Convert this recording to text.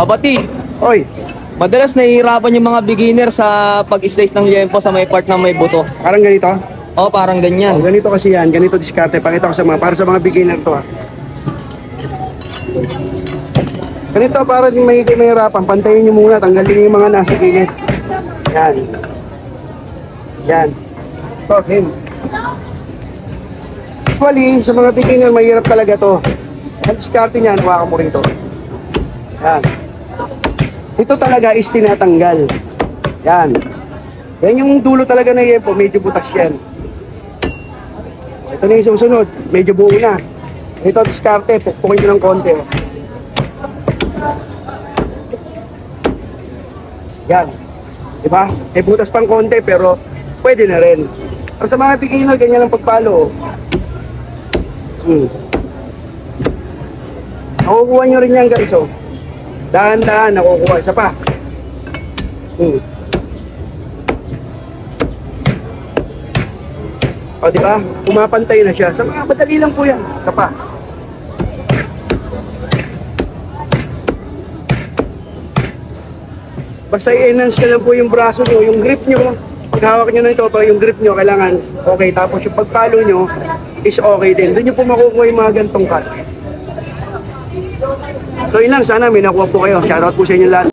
Abati, Oy, madalas nahihirapan yung mga beginner sa pag-slice ng liempo sa may part na may buto. parang ganito. Oo, parang ganyan. Ganito kasi yan, ganito diskarte. Pakita ko sa mga, para sa mga beginner to ha. Ganito para din may mahirapan. Pantayin nyo muna, tanggalin nyo yung mga nasa gilid. Yan. Yan. Him. Actually, sa mga beginner, mahirap talaga to. Ang diskarte niyan, hawakan mo rito. Yan. Ito talaga is tinatanggal. Yan. Yan yung dulo talaga na yempo, medyo butas yan. Ito na yung susunod, medyo buo na. Ito diskarte, pukpukin nyo ng konti. Oh. Yan. Diba? May butas pang konti pero pwede na rin. Ang sa mga beginner, ganyan lang pagpalo. Nakukuha nyo rin yan guys. Oh. Dahan-dahan nakukuha. Isa pa. O diba? Pumapantay na siya. Sa mga madali lang po yan. Isa pa. Basta i-enhance ka lang po yung braso nyo, yung grip nyo. Pag hawak nyo na ito, pag yung grip nyo, kailangan okay. Tapos yung pagpalo nyo is okay din. Doon nyo po makukuha yung mga gantong cut. So yun lang, sana may nakuha po kayo. Shoutout po sa inyo lahat.